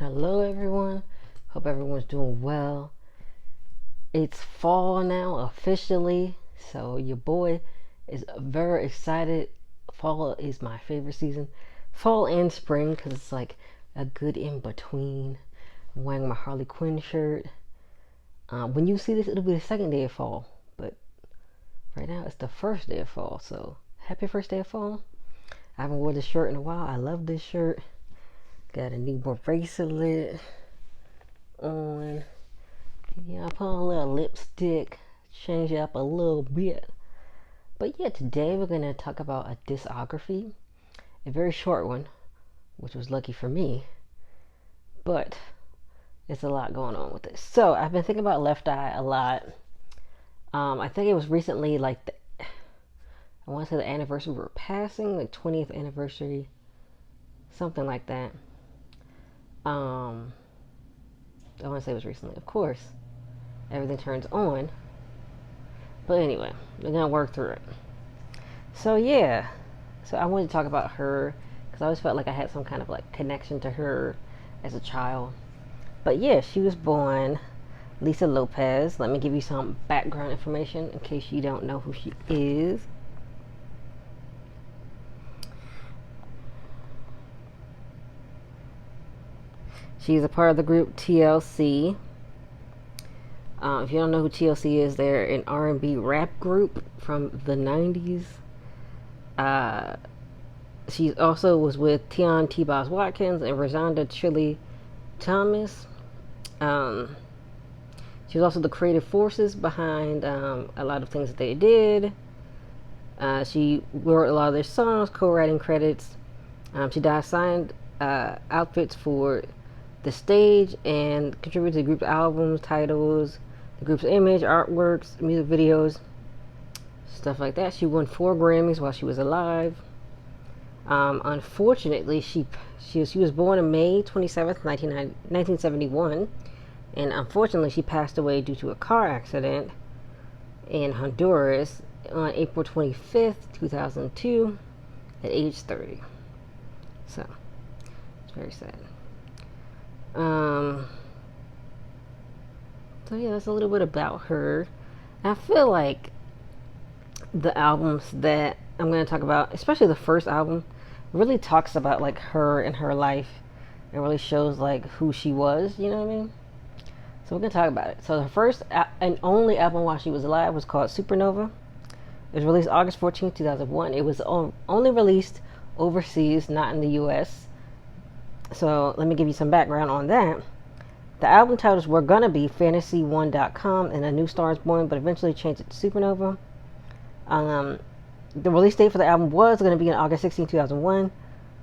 Hello, everyone. Hope everyone's doing well. It's fall now, officially, so your boy is very excited. Fall is my favorite season. Fall and spring, because it's like a good in between. I'm wearing my Harley Quinn shirt. When you see this, it'll be the second day of fall, but right now it's the first day of fall, so happy first day of fall. I haven't worn this shirt in a while. I love this shirt. Got a newborn bracelet on. Yeah, I put on a little lipstick, change it up a little bit. But yeah, today we're gonna talk about a discography, a very short one, which was lucky for me. But it's a lot going on with this. So I've been thinking about Left Eye a lot. I think it was recently I want to say the anniversary we were passing, like 20th anniversary, something like that. I want to say it was recently, of course. Everything turns on. But anyway, we're gonna work through it. So yeah, so I wanted to talk about her because I always felt like I had some kind of like connection to her as a child. But yeah, she was born Lisa Lopez. Let me give you some background information in case you don't know who she is. She's a part of the group TLC. If you don't know who TLC is, they're an R&B rap group from the 90s. She also was with Tion T-Boz Watkins and Rosanda Chili Thomas. She was also the creative forces behind a lot of things that they did. She wrote a lot of their songs, co-writing credits. She signed outfits for the stage and contributed to the group's albums, titles, the group's image, artworks, music videos, stuff like that. She won 4 Grammys while she was alive. Unfortunately, she was born on May 27th, 1971, and unfortunately she passed away due to a car accident in Honduras on April 25th, 2002, at age 30. So, it's very sad. So yeah, that's a little bit about her. I feel like the albums that I'm going to talk about, especially the first album, really talks about like her and her life and really shows like who she was, you know what I mean? So we're going to talk about it. So the first and only album while she was alive was called Supernova. It was released August 14th, 2001. It was only released overseas, not in the US. So let me give you some background on that. The album titles were gonna be Fantasy1.com and A New Star Is Born, but eventually changed it to Supernova. The release date for the album was going to be on August 16, 2001,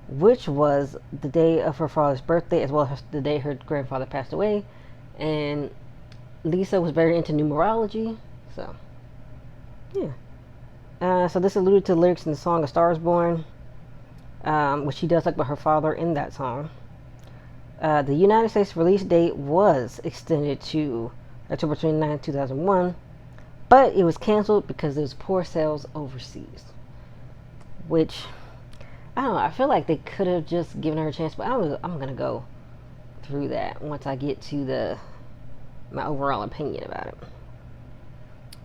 which was the day of her father's birthday, as well as the day her grandfather passed away. And Lisa was very into numerology, so yeah. So this alluded to lyrics in the song A Star Is Born, which she does talk about her father in that song. The United States release date was extended to October 29, 2001, but it was canceled because there was poor sales overseas. Which, I don't know, I feel like they could have just given her a chance, but I'm going to go through that once I get to my overall opinion about it.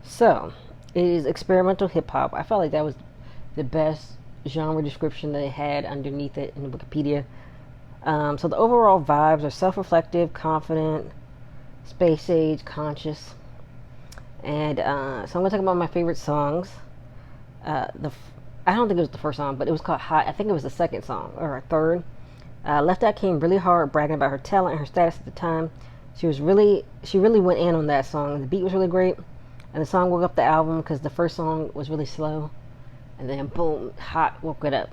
So, it is experimental hip-hop. I felt like that was the best genre description they had underneath it in the Wikipedia. So the overall vibes are self-reflective, confident, space age, conscious. And so I'm going to talk about my favorite songs. I don't think it was the first song, but it was called Hot. I think it was the second song, or third. Left Eye came really hard, bragging about her talent and her status at the time. She really went in on that song. The beat was really great, and the song woke up the album because the first song was really slow. And then boom, Hot woke it up.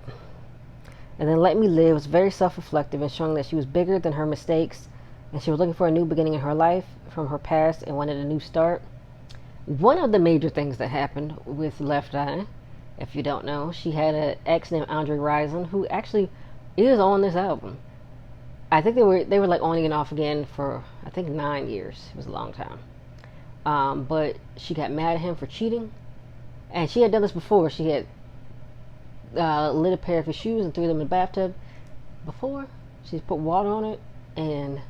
And then Let Me Live was very self-reflective and showing that she was bigger than her mistakes and she was looking for a new beginning in her life from her past and wanted a new start. One of the major things that happened with Left Eye, if you don't know, she had an ex named Andre Rison who actually is on this album. I think they were like on and off again for I think 9 years. It was a long time. But she got mad at him for cheating, and she had done this before. She had lit a pair of his shoes and threw them in the bathtub before. She put water on it and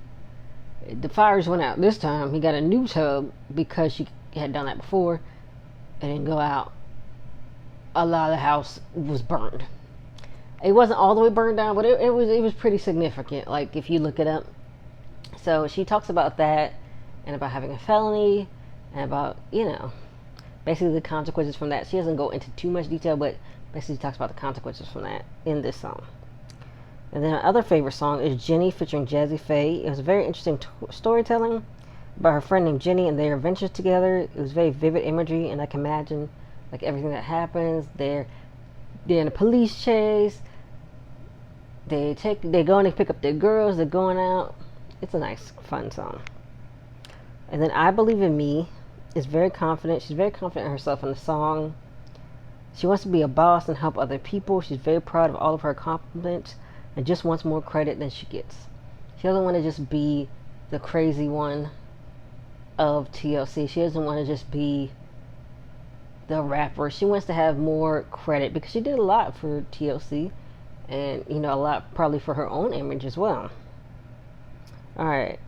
the fires went out this time. He got a new tub because she had done that before. It didn't go out. A lot of the house was burned. It wasn't all the way burned down, but it was pretty significant. Like if you look it up. So she talks about that and about having a felony and about basically the consequences from that. She doesn't go into too much detail, but basically talks about the consequences from that in this song. And then my other favorite song is Jenny featuring Jazzy Faye. It was very interesting storytelling about her friend named Jenny and their adventures together. It was very vivid imagery, and I can imagine like everything that happens. They're in a police chase. They go and they pick up their girls. They're going out. It's a nice, fun song. And then I Believe in Me is very confident. She's very confident in herself in the song. She wants to be a boss and help other people. She's very proud of all of her accomplishments and just wants more credit than she gets. She doesn't want to just be the crazy one of TLC. She doesn't want to just be the rapper. She wants to have more credit because she did a lot for TLC and a lot probably for her own image as well. Alright,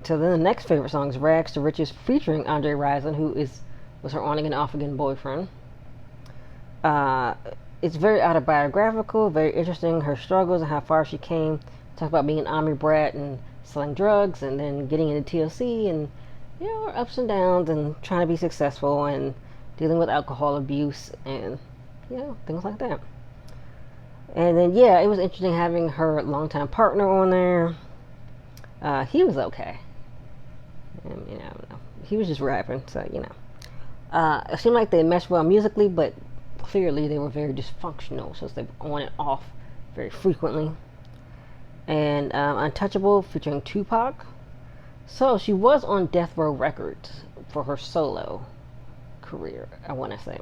so then the next favorite song is Rags to Riches featuring Andre Rison, who was her on again off again boyfriend. It's very autobiographical, very interesting, her struggles and how far she came. Talk about being an army brat and selling drugs and then getting into TLC and her ups and downs and trying to be successful and dealing with alcohol abuse and things like that. And then it was interesting having her longtime partner on there. He was okay. And, I don't know. He was just rapping, so it seemed like they meshed well musically, but clearly they were very dysfunctional, so they were on and off very frequently. And Untouchable featuring Tupac. So she was on Death Row Records for her solo career, I want to say.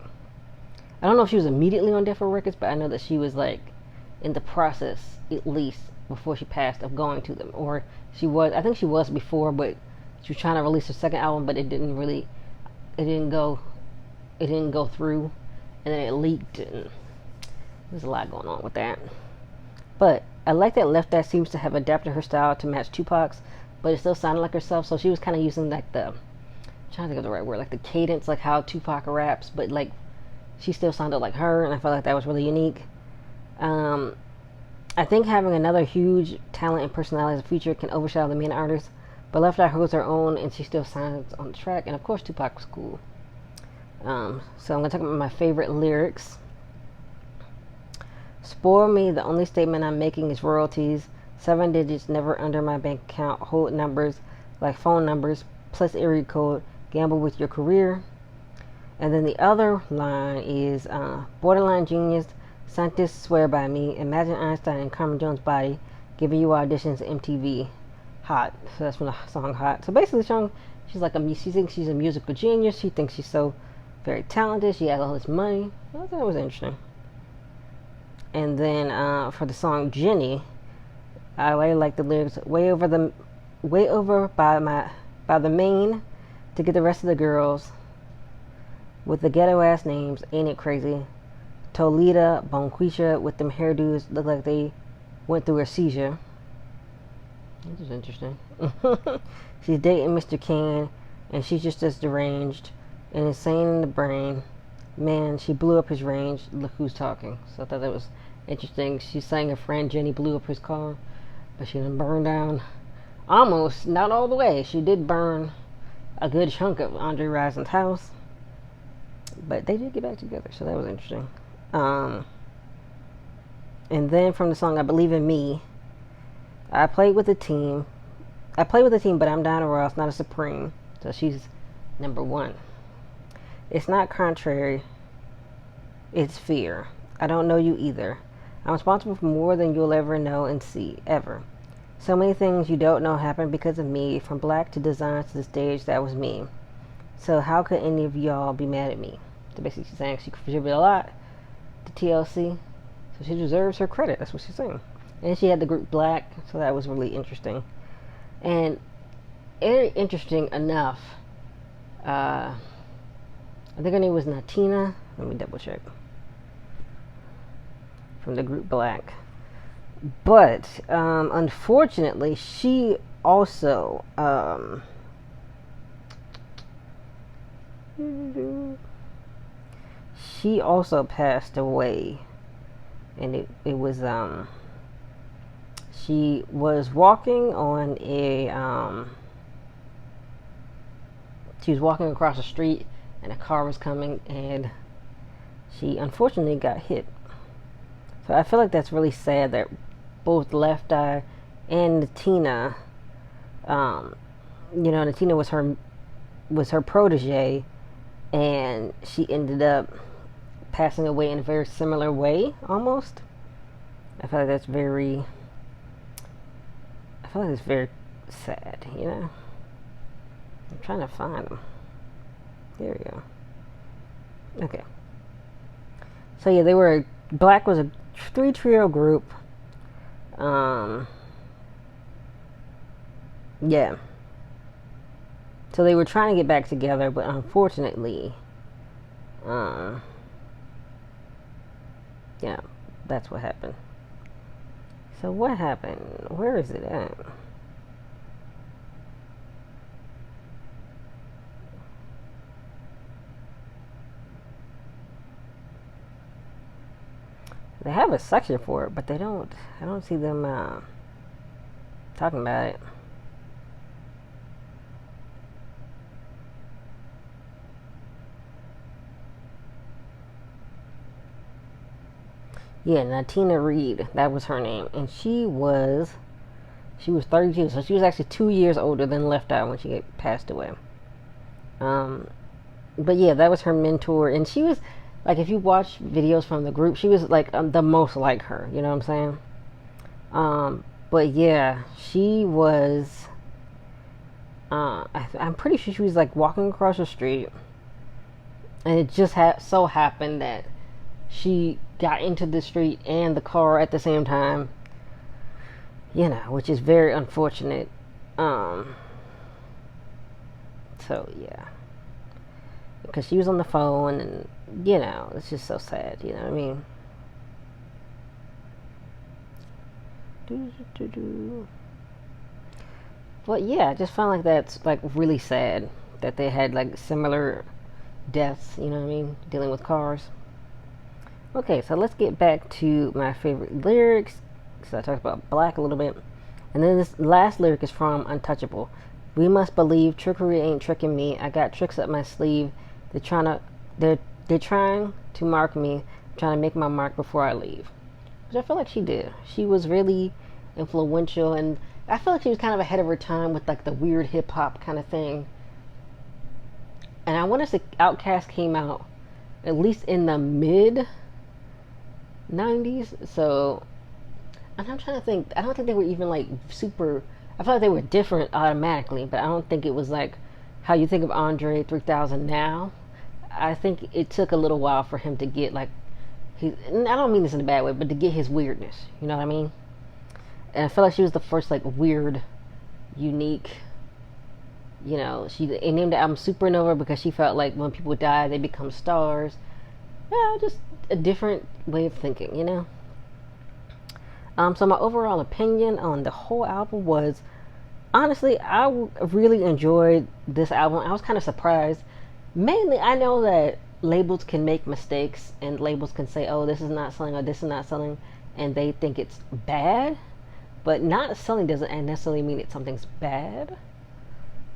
I don't know if she was immediately on Death Row Records, but I know that she was like in the process, at least before she passed, of going to them. Or I think she was before, but she was trying to release her second album, but it didn't go through, and then it leaked, and there's a lot going on with that. But I like that Left Eye seems to have adapted her style to match Tupac's, but it still sounded like herself, so she was kind of using like I'm trying to think of the right word, like the cadence, like how Tupac raps, but like she still sounded like her, and I felt like that was really unique. I think having another huge talent and personality as a feature can overshadow the main artist, but Left Eye holds her own, and she still sounds on the track, and of course Tupac was cool. So I'm going to talk about my favorite lyrics. Spoil me, the only statement I'm making is royalties. 7 digits never under my bank account. Hold numbers like phone numbers, plus area code. Gamble with your career. And then the other line is borderline genius. Scientists swear by me. Imagine Einstein and Carmen Jones' body giving you auditions at MTV. Hot. So that's from the song Hot. So basically, she thinks she's a musical genius. She thinks she's so very talented. She has all this money. I thought that was interesting. And then for the song Jenny, I really like the lyrics. Way over by the main to get the rest of the girls with the ghetto ass names. Ain't it crazy? Tolita, Bonquisha with them hairdos look like they went through a seizure. This is interesting. She's dating Mr. King, and she's just as deranged and insane in the brain. Man, she blew up his range. Look who's talking. So I thought that was interesting. She's saying her friend Jenny blew up his car, but she didn't burn down. Almost, not all the way. She did burn a good chunk of Andre Rison's house, but they did get back together, so that was interesting. And then from the song I Believe in Me, I played with a team, but I'm Diana Ross, not a Supreme. So she's number 1. It's not contrary, it's fear. I don't know you either. I'm responsible for more than you'll ever know and see, ever. So many things you don't know happened because of me, from black to designs to the stage, that was me. So how could any of y'all be mad at me? So basically she's saying she contributed a lot to TLC, so she deserves her credit. That's what she's saying. And she had the group Black, so that was really interesting. And very interesting enough, I think her name was Natina. Let me double check. From the group Black. But unfortunately, also she also passed away, and it was she was walking on a she was walking across the street, and a car was coming, and she unfortunately got hit. So I feel like that's really sad that both Left Eye and Tina, um, Tina was her protege, and she ended up passing away in a very similar way, almost. I feel like that's very. I feel like it's very sad, I'm trying to find them. There we go. Okay. So yeah, Black was a three trio group. Yeah. So they were trying to get back together, but unfortunately, um, yeah, that's what happened. So what happened? Where is it at? They have a section for it, but they don't. I don't see them talking about it. Yeah, Natina Reed, that was her name, and she was 32, so she was actually 2 years older than Left Eye when she passed away. Um, but yeah, that was her mentor, and she was like, if you watch videos from the group, she was like the most like her. You know what I'm saying? But yeah, she was. I'm pretty sure she was like walking across the street, and it just so happened that she got into the street and the car at the same time. Which is very unfortunate. Um, so yeah, because she was on the phone, and it's just so sad. You know what I mean? But yeah, I just found like that's like really sad that they had like similar deaths. You know what I mean? Dealing with cars. Okay, so let's get back to my favorite lyrics. So I talked about Black a little bit, and then this last lyric is from Untouchable. We must believe trickery ain't tricking me. I got tricks up my sleeve. They're trying to they're trying to mark me. Trying to make my mark before I leave. Which I feel like she did. She was really influential, and I feel like she was kind of ahead of her time with like the weird hip hop kind of thing. And I want to say Outkast came out at least in the mid 90s. So, and I'm trying to think. I don't think they were even like super. I feel like they were different automatically, but I don't think it was like how you think of Andre 3000 now. I think it took a little while for him to get like I don't mean this in a bad way, but to get his weirdness. You know what I mean? And I feel like she was the first like weird, unique. She named the album Supernova because she felt like when people die, they become stars. Yeah, just a different way of thinking. So my overall opinion on the whole album was, honestly, I really enjoyed this album. I was kind of surprised. Mainly, I know that labels can make mistakes, and labels can say, "Oh, this is not selling," or "This is not selling," and they think it's bad. But not selling doesn't necessarily mean that something's bad.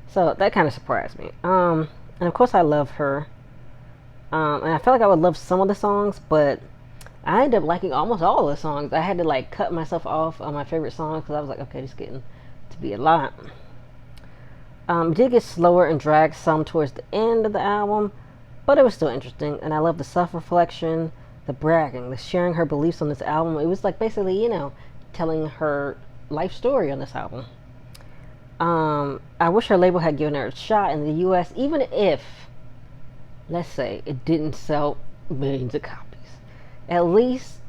So that kind of surprised me. And of course, I love her. And I felt like I would love some of the songs, but I ended up liking almost all of the songs. I had to like cut myself off on my favorite songs because I was like, okay, this is getting to be a lot. It did get slower and dragged some towards the end of the album, but it was still interesting. And I love the self-reflection, the bragging, the sharing her beliefs on this album. It was like basically, telling her life story on this album. I wish her label had given her a shot in the U.S., even if, let's say, it didn't sell millions of copies. At least,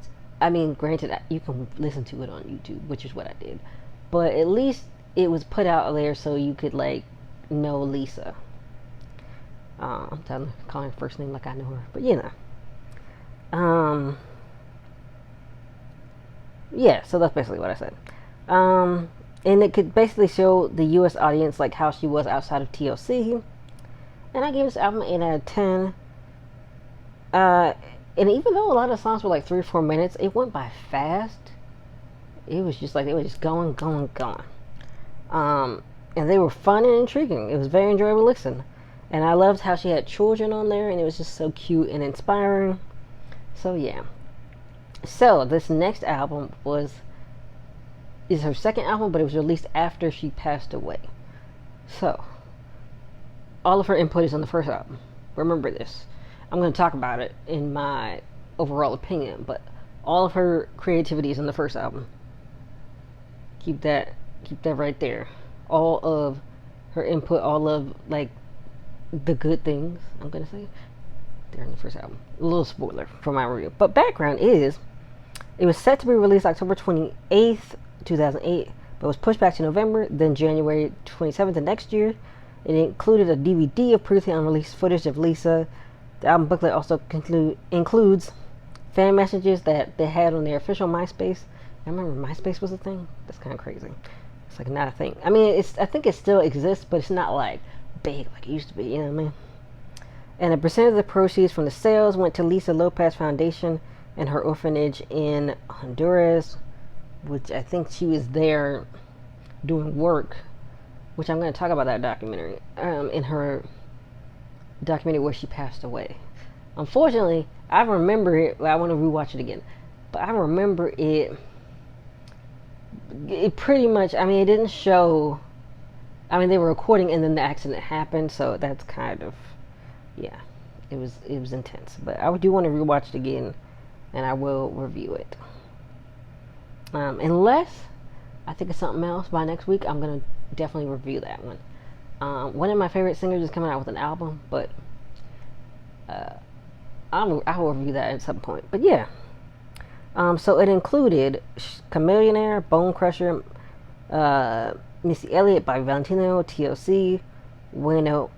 I mean, granted, you can listen to it on YouTube, which is what I did, but at least it was put out there so you could like know Lisa. I'm calling her first name like I know her, but Yeah, so that's basically what I said. Um, and it could basically show the U.S. audience like how she was outside of TLC. And I gave this album an 8 out of 10. Uh, and even though a lot of songs were like 3 or 4 minutes, it went by fast. It was just like they were just going, going, going. And they were fun and intriguing. It was very enjoyable to listen. And I loved how she had children on there, and it was just so cute and inspiring. So yeah. So this next album is her second album, but it was released after she passed away. So all of her input is on the first album. Remember this. I'm going to talk about it in my overall opinion, but all of her creativity is in the first album. Keep that right there. All of her input, all of like the good things, I'm gonna say, they're in the first album. A little spoiler for my review. But background is, it was set to be released October 28th, 2008, but was pushed back to November, then January 27th of next year. It included a DVD of previously unreleased footage of Lisa. The album booklet also includes fan messages that they had on their official MySpace. I remember MySpace was a thing. That's kind of crazy. It's like not a thing. I mean, I think it still exists, but it's not like big like it used to be. You know what I mean? And a percentage of the proceeds from the sales went to Lisa Lopez Foundation and her orphanage in Honduras, which I think she was there doing work. Which I'm going to talk about that documentary. In her documentary where she passed away. Unfortunately, I remember it. Well, I want to rewatch it again, but I remember it. It pretty much. I mean, it didn't show. I mean, they were recording and then the accident happened, so that's kind of, yeah, it was intense. But I do want to rewatch it again, and I will review it. Unless I think of something else by next week, I'm gonna definitely review that one. One of my favorite singers is coming out with an album, but I will review that at some point. But yeah, so it included Chameleonaire, Bone Crusher, Missy Elliott by Valentino, TLC, Wayna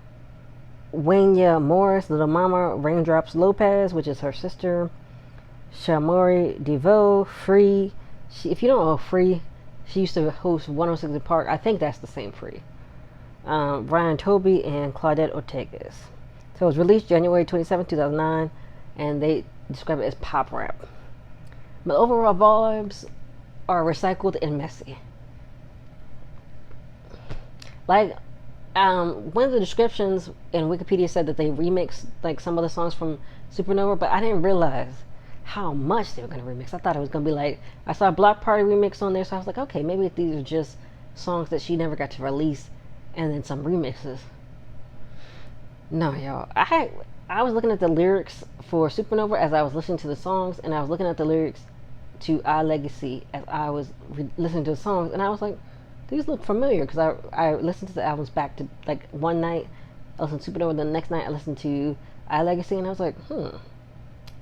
Morris, Little Mama, Raindrops Lopez, which is her sister, Shamori DeVoe, Free. If you don't know Free, she used to host 106 in Park. I think that's the same Free. Ryan Toby and Claudette Ortegas. So it was released January 27, 2009, and they describe it as pop rap. But overall vibes are recycled and messy. Like, one of the descriptions in Wikipedia said that they remixed like some of the songs from Supernova, but I didn't realize how much they were going to remix. I thought it was going to be like, I saw a Block Party remix on there, so I was like, okay, maybe these are just songs that she never got to release, and then some remixes. No, y'all. I was looking at the lyrics for Supernova as I was listening to the songs, and I was looking at the lyrics to Our Legacy as I was listening to the songs, and I was like, these look familiar, because I listened to the albums back to, like, one night I listened to Supernova, the next night I listened to Our Legacy, and I was like,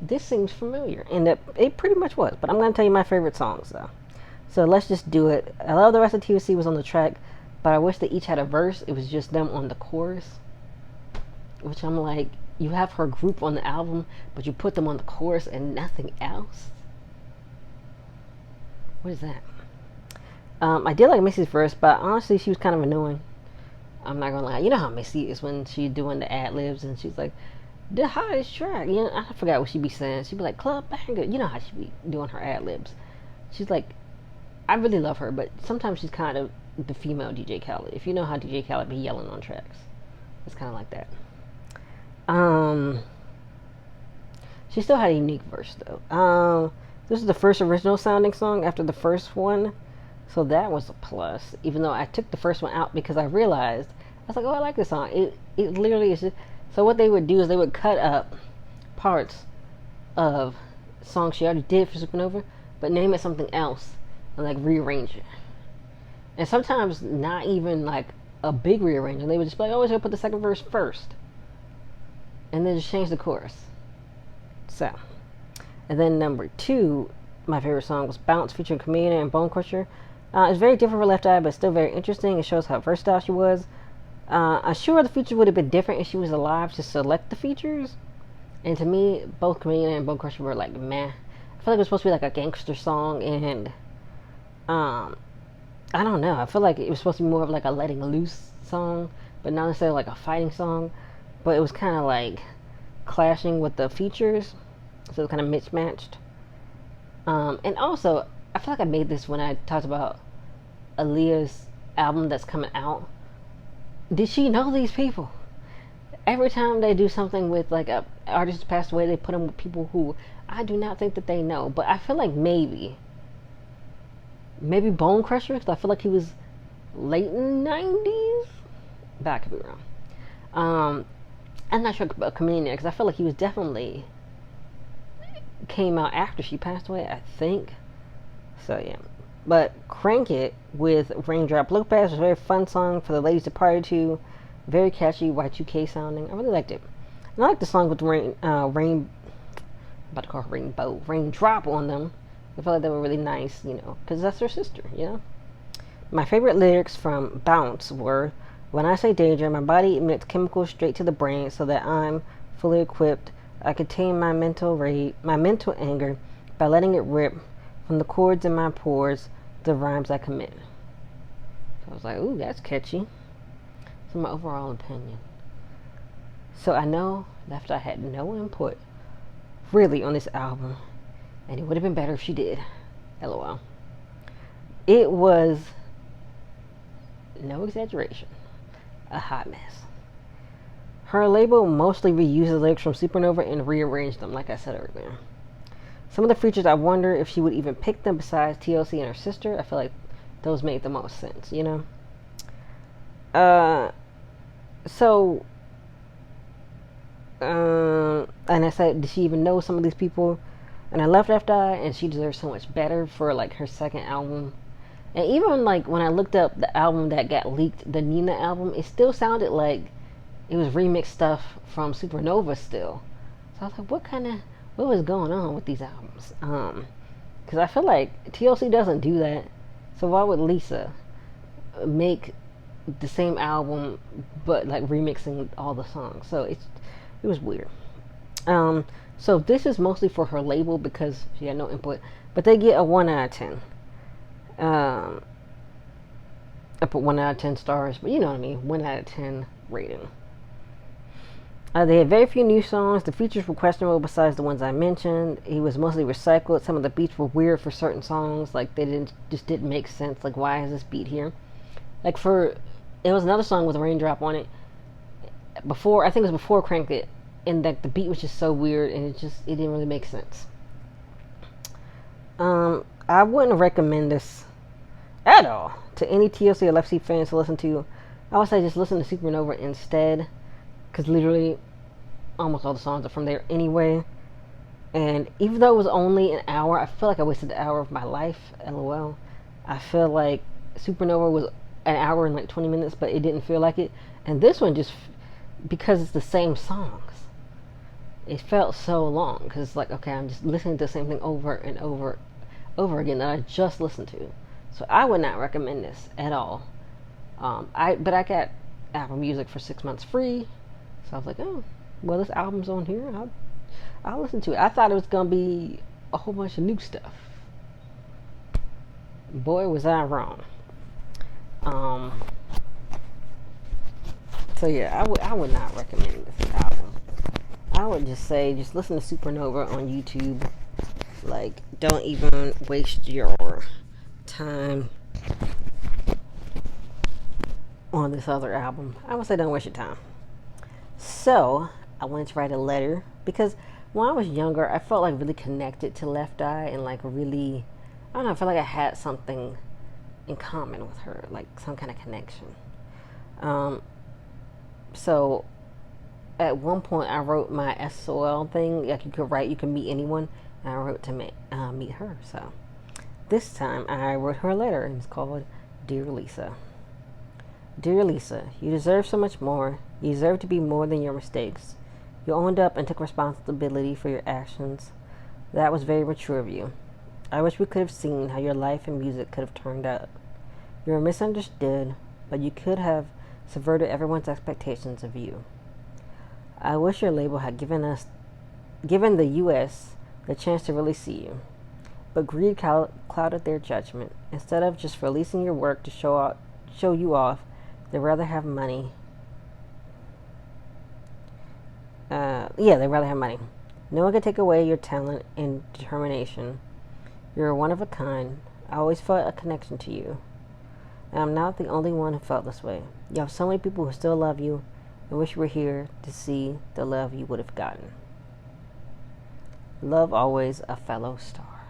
this seems familiar. And it pretty much was. But I'm going to tell you my favorite songs, though. So let's just do it. I love the rest of TLC was on the track, but I wish they each had a verse. It was just them on the chorus, which I'm like, you have her group on the album, but you put them on the chorus and nothing else? What is that? I did like Missy's verse, but honestly, she was kind of annoying. I'm not gonna lie. You know how Missy is when she's doing the ad libs and she's like, the hottest track. You know, I forgot what she'd be saying. She'd be like, Club Banger. You know how she be doing her ad libs. She's like, I really love her, but sometimes she's kind of the female DJ Khaled. If you know how DJ Khaled be yelling on tracks, it's kind of like that. She still had a unique verse though. This is the first original sounding song after the first one, so that was a plus. Even though I took the first one out because I realized, I was like, oh, I like this song. It literally is just, so what they would do is they would cut up parts of songs she already did for Supernova, but name it something else and like rearrange it. And sometimes not even like a big rearrangement. They would just be like, oh, we're gonna put the second verse first, and then just change the chorus. So, and then number 2, my favorite song was Bounce featuring Chameleon and Bone Crusher. It's very different for Left Eye, but still very interesting. It shows how versatile she was. I'm sure the features would have been different if she was alive to select the features. And to me, both Chameleon and Bone Crusher were like meh. I feel feel like it was supposed to be like a gangster song, and I don't know. I feel like it was supposed to be more of like a letting loose song, but not necessarily like a fighting song. But it was kind of like clashing with the features, so it was kind of mismatched. And also, I feel like I made this when I talked about Aaliyah's album that's coming out. Did she know these people? Every time they do something with like a artist passed away, they put them with people who I do not think that they know. But I feel like maybe Bone Crusher, because I feel like he was late 90s. But I could be wrong. I'm not sure about Chameleon because I feel like he was definitely came out after she passed away, I think. So yeah. But Crank It with Raindrop Lopez was a very fun song for the ladies to party to. Very catchy, Y2K sounding. I really liked it. And I like the song with the I'm about to call her Rainbow, Raindrop on them. I felt like they were really nice, because that's her sister, My favorite lyrics from Bounce were, when I say danger, my body emits chemicals straight to the brain so that I'm fully equipped. I contain my mental anger by letting it rip from the chords in my pores, the rhymes I commit. So I was like, ooh, that's catchy. That's my overall opinion. So I know Left Eye had no input really on this album, and it would have been better if she did. LOL. It was, no exaggeration, a hot mess. Her label mostly reused the lyrics from Supernova and rearranged them, like I said earlier. Some of the features, I wonder if she would even pick them besides TLC and her sister. I feel like those made the most sense, and I said, did she even know some of these people? And I left Eye, and she deserves so much better for like her second album. And even like when I looked up the album that got leaked, the Nina album, it still sounded like it was remixed stuff from Supernova still. So I was like, what was going on with these albums? Because I feel like TLC doesn't do that. So why would Lisa make the same album but like remixing all the songs? So it was weird. So this is mostly for her label because she had no input, but they get a 1 out of 10. I put 1 out of 10 stars, but you know what I mean, 1 out of 10 rating. They had very few new songs. The features were questionable besides the ones I mentioned. He was mostly recycled. Some of the beats were weird for certain songs, like they didn't make sense. Like, why is this beat here? Like it was another song with a raindrop on it. I think it was before Crank It, and like the beat was just so weird, and it didn't really make sense. I wouldn't recommend this at all to any TLC or Left Sea fans to listen to. I would say just listen to Supernova instead, because literally almost all the songs are from there anyway. And even though it was only an hour, I feel like I wasted an hour of my life. LOL. I feel like Supernova was an hour and like 20 minutes, but it didn't feel like it. And this one, just because it's the same songs, it felt so long. Because like, okay, I'm just listening to the same thing over and over again that I just listened to. So I would not recommend this at all. But I got Apple Music for 6 months free, so I was like, oh, well, this album's on here. I'll listen to it. I thought it was gonna be a whole bunch of new stuff. Boy, was I wrong. So yeah, I would not recommend this album. I would just say, just listen to Supernova on YouTube. Like, don't even waste your time on this other album. I would say don't waste your time. So I wanted to write a letter because when I was younger, I felt like really connected to Left Eye and like really, I don't know, I felt like I had something in common with her, like some kind of connection. So at one point I wrote my SOL thing, like you could write, you can meet anyone, and I wrote to meet her. So this time I wrote her a letter, and it's called Dear Lisa. Dear Lisa, you deserve so much more. You deserve to be more than your mistakes. You owned up and took responsibility for your actions. That was very mature of you. I wish we could have seen how your life and music could have turned out. You were misunderstood, but you could have subverted everyone's expectations of you. I wish your label had given the U.S. the chance to really see you. but greed clouded their judgment. Instead of just releasing your work to show you off, they'd rather have money. They'd rather have money. No one can take away your talent and determination. You're one of a kind. I always felt a connection to you. And I'm not the only one who felt this way. You have so many people who still love you and wish you were here to see the love you would have gotten. Love always, a fellow star.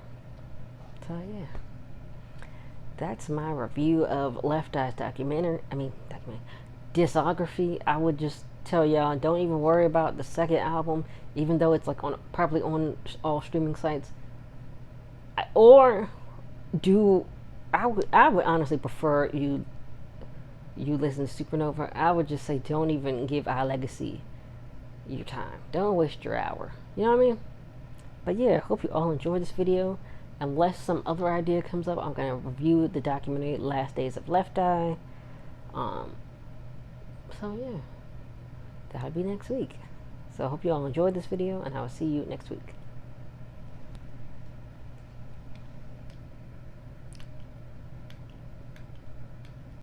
So yeah, that's my review of Left Eye's discography. I would just tell y'all, don't even worry about the second album, even though it's like probably on all streaming sites. I would honestly prefer you listen to Supernova. I would just say don't even give Our Legacy your time. Don't waste your hour. You know what I mean? But yeah, I hope you all enjoyed this video. Unless some other idea comes up, I'm going to review the documentary Last Days of Left Eye. So yeah, that'll be next week. So I hope you all enjoyed this video, and I will see you next week.